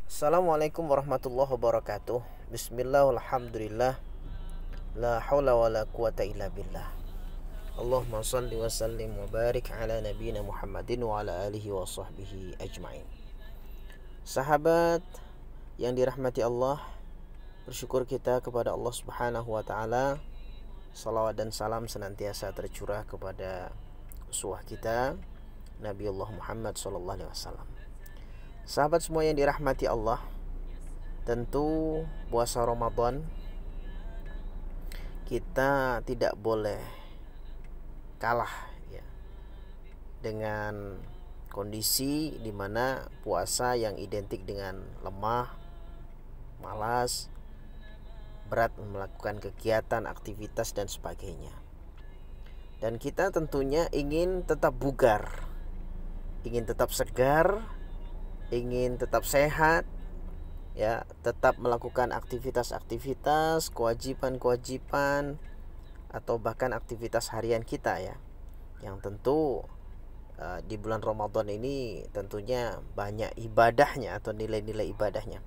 Assalamualaikum warahmatullahi wabarakatuh. Bismillah, alhamdulillah, la hawla wa la quwata illa billah. Allahumma salli wa sallim wa barik ala nabiyina Muhammadin wa ala alihi wa sahbihi ajma'in. Sahabat yang dirahmati Allah, bersyukur kita kepada Allah Subhanahu wa taala. Salawat dan salam senantiasa tercurah kepada uswah kita Nabi Allah Muhammad sallallahu alaihi wasallam. Sahabat semua yang dirahmati Allah, tentu puasa Ramadan kita tidak boleh kalah ya dengan kondisi di mana puasa yang identik dengan lemah, malas, berat melakukan kegiatan, aktivitas dan sebagainya. Dan kita tentunya ingin tetap bugar, ingin tetap segar, ingin tetap sehat, ya, tetap melakukan aktivitas-aktivitas, kewajiban-kewajiban atau bahkan aktivitas harian kita ya. Yang tentu di bulan Ramadan ini tentunya banyak ibadahnya atau nilai-nilai ibadahnya.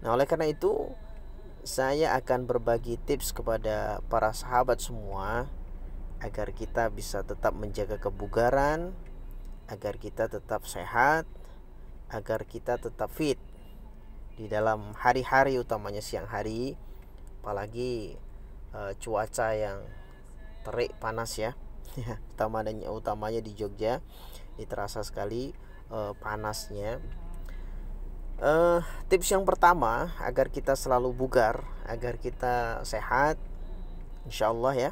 Nah, oleh karena itu saya akan berbagi tips kepada para sahabat semua agar kita bisa tetap menjaga kebugaran, agar kita tetap sehat, agar kita tetap fit di dalam hari-hari, utamanya siang hari, apalagi cuaca yang terik panas ya. utamanya di Jogja ini terasa sekali panasnya. Tips yang pertama agar kita selalu bugar, agar kita sehat, insya Allah ya.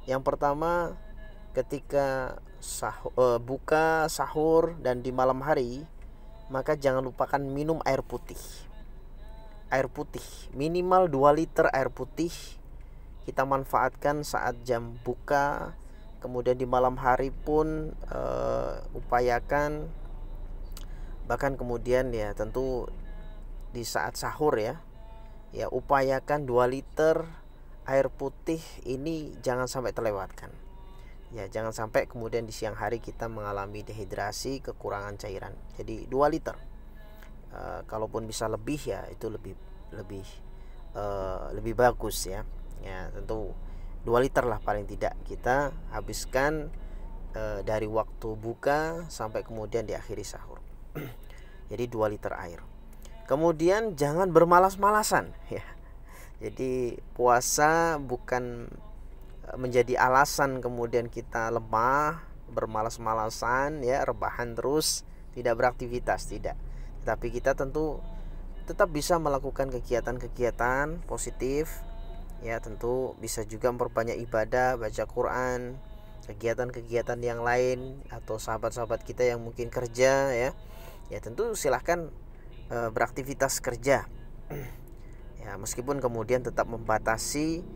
Yang pertama, ketika buka, sahur dan di malam hari, maka jangan lupakan minum air putih. Air putih minimal 2 liter air putih kita manfaatkan saat jam buka. Kemudian di malam hari pun upayakan, bahkan kemudian ya tentu di saat sahur ya upayakan 2 liter air putih ini jangan sampai terlewatkan. Ya, jangan sampai kemudian di siang hari kita mengalami dehidrasi, kekurangan cairan. Jadi 2 liter. Kalaupun bisa lebih ya itu lebih bagus ya. Ya, tentu 2 liter lah paling tidak kita habiskan dari waktu buka sampai kemudian diakhiri sahur. Jadi 2 liter air. Kemudian jangan bermalas-malasan ya. Jadi puasa bukan menjadi alasan kemudian kita lemah, bermalas-malasan ya, rebahan terus, tidak beraktivitas, tidak. Tapi kita tentu tetap bisa melakukan kegiatan-kegiatan positif ya, tentu bisa juga memperbanyak ibadah, baca Quran, kegiatan-kegiatan yang lain, atau sahabat-sahabat kita yang mungkin kerja ya. Ya tentu silahkan beraktivitas kerja. Ya, meskipun kemudian tetap membatasi,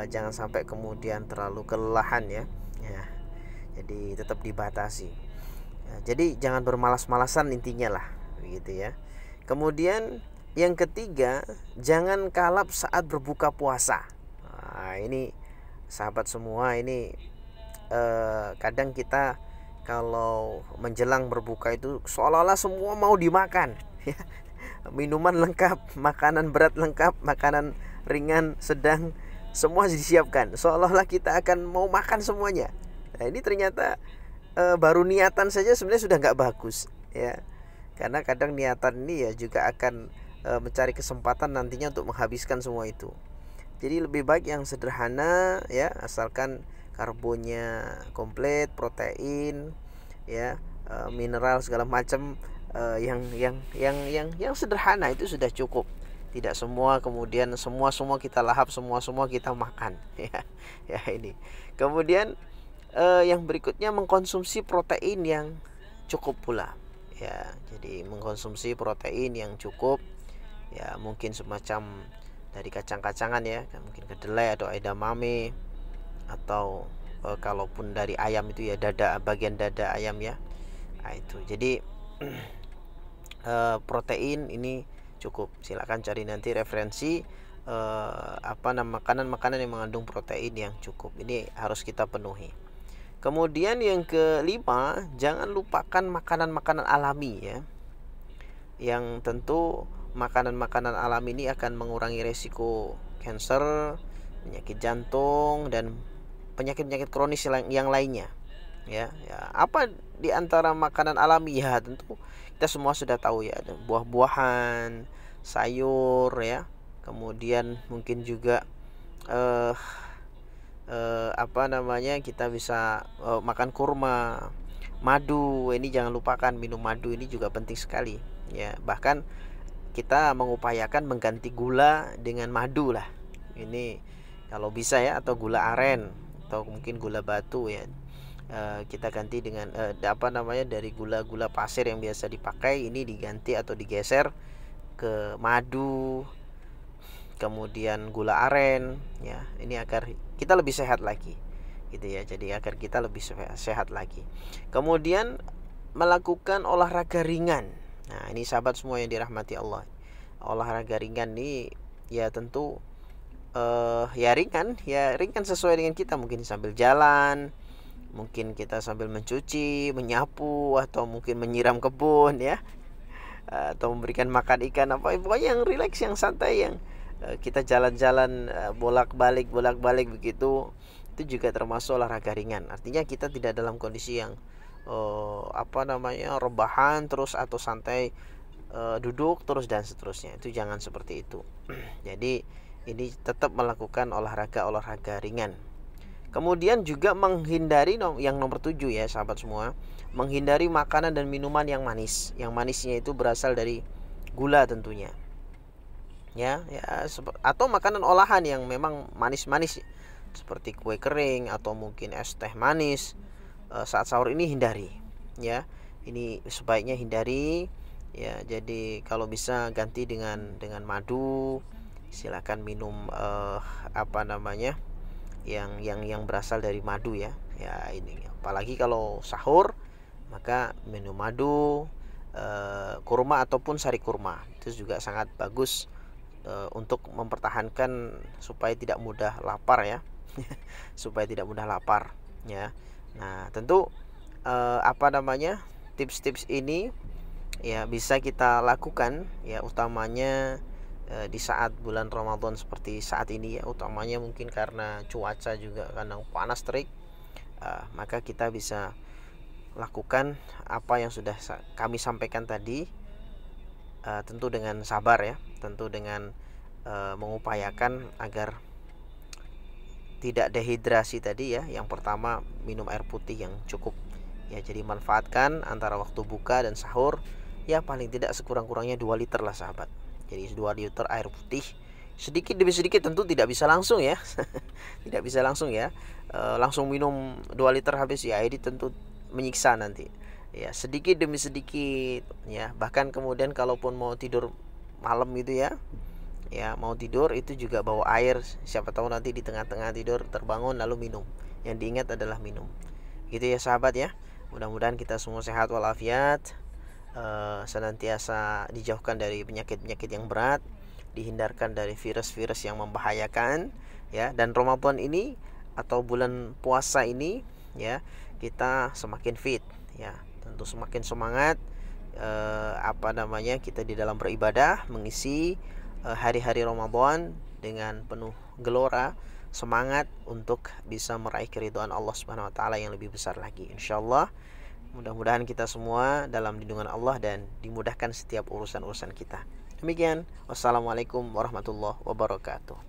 jangan sampai kemudian terlalu kelelahan ya. Jadi tetap dibatasi ya, jadi jangan bermalas-malasan intinya lah begitu ya. Kemudian yang ketiga, jangan kalap saat berbuka puasa. Nah, ini sahabat semua, ini kadang kita kalau menjelang berbuka itu seolah-olah semua mau dimakan ya. Minuman lengkap, makanan berat lengkap, makanan ringan, sedang, semua disiapkan, seolah-olah kita akan mau makan semuanya. Nah, ini ternyata baru niatan saja sebenarnya sudah nggak bagus ya, karena kadang niatan ini ya juga akan mencari kesempatan nantinya untuk menghabiskan semua itu. Jadi lebih baik yang sederhana ya, asalkan karbonnya komplit, protein ya, mineral segala macam, yang sederhana itu sudah cukup. Tidak semua kemudian semua kita lahap, semua kita makan ya ini. Kemudian yang berikutnya, mengkonsumsi protein yang cukup pula ya. Jadi mengkonsumsi protein yang cukup ya, mungkin semacam dari kacang-kacangan ya, mungkin kedelai atau edamame, atau kalaupun dari ayam itu ya bagian dada ayam ya. Nah, itu jadi protein ini cukup. Silakan cari nanti referensi makanan-makanan yang mengandung protein yang cukup. Ini harus kita penuhi. Kemudian yang kelima, jangan lupakan makanan-makanan alami ya, yang tentu makanan-makanan alam ini akan mengurangi resiko kanker, penyakit jantung, dan penyakit-penyakit kronis yang lainnya. Apa di antara makanan alami? Ya tentu kita semua sudah tahu ya, ada buah-buahan, sayur ya. Kemudian mungkin juga kita bisa makan kurma, madu. Ini jangan lupakan, minum madu ini juga penting sekali ya. Bahkan kita mengupayakan mengganti gula dengan madu lah. Ini kalau bisa ya, atau gula aren atau mungkin gula batu ya. Kita ganti dengan dari gula-gula pasir yang biasa dipakai, ini diganti atau digeser ke madu, kemudian gula aren ya. Ini agar kita lebih sehat lagi gitu ya. Jadi agar kita lebih sehat lagi. Kemudian melakukan olahraga ringan. Nah, ini sahabat semua yang dirahmati Allah. Olahraga ringan ini ya tentu ringan sesuai dengan kita, mungkin sambil jalan, mungkin kita sambil mencuci, menyapu, atau mungkin menyiram kebun ya, atau memberikan makan ikan, pokoknya yang rileks, yang santai, yang kita jalan-jalan bolak-balik begitu. Itu juga termasuk olahraga ringan. Artinya kita tidak dalam kondisi yang rebahan terus atau santai, duduk terus dan seterusnya. Itu jangan seperti itu. Jadi ini tetap melakukan olahraga ringan. Kemudian juga menghindari yang nomor 7 ya sahabat semua, menghindari makanan dan minuman yang manis. Yang manisnya itu berasal dari gula tentunya. Atau makanan olahan yang memang manis-manis seperti kue kering atau mungkin es teh manis. Saat sahur ini hindari ya. Ini sebaiknya hindari ya. Jadi kalau bisa ganti dengan madu. Silakan minum yang berasal dari madu ya. Ini apalagi kalau sahur, maka minum madu, kurma ataupun sari kurma. Itu juga sangat bagus untuk mempertahankan supaya tidak mudah lapar ya. Supaya tidak mudah lapar ya. Nah, tentu tips-tips ini ya bisa kita lakukan ya, utamanya di saat bulan Ramadan seperti saat ini ya. Utamanya mungkin karena cuaca juga kadang panas terik, maka kita bisa lakukan apa yang sudah kami sampaikan tadi, tentu dengan sabar ya, tentu dengan mengupayakan agar tidak dehidrasi tadi ya. Yang pertama, minum air putih yang cukup ya. Jadi manfaatkan antara waktu buka dan sahur ya, paling tidak sekurang-kurangnya 2 liter lah sahabat. Jadi 2 liter air putih, sedikit demi sedikit, tentu tidak bisa langsung ya. Tidak bisa langsung ya, langsung minum 2 liter habis ya, ini tentu menyiksa nanti ya. Sedikit demi sedikit ya. Bahkan kemudian kalaupun mau tidur malam gitu ya, mau tidur itu juga bawa air. Siapa tahu nanti di tengah-tengah tidur terbangun lalu minum. Yang diingat adalah minum. Gitu ya sahabat ya. Mudah-mudahan kita semua sehat walafiat, senantiasa dijauhkan dari penyakit-penyakit yang berat, dihindarkan dari virus-virus yang membahayakan ya. Dan Ramadan ini atau bulan puasa ini ya, kita semakin fit ya, tentu semakin semangat kita di dalam beribadah, mengisi hari-hari Ramadan dengan penuh gelora, semangat untuk bisa meraih keridhaan Allah Subhanahu wa taala yang lebih besar lagi insyaallah. Mudah-mudahan kita semua dalam lindungan Allah dan dimudahkan setiap urusan-urusan kita. Demikian, wassalamualaikum warahmatullahi wabarakatuh.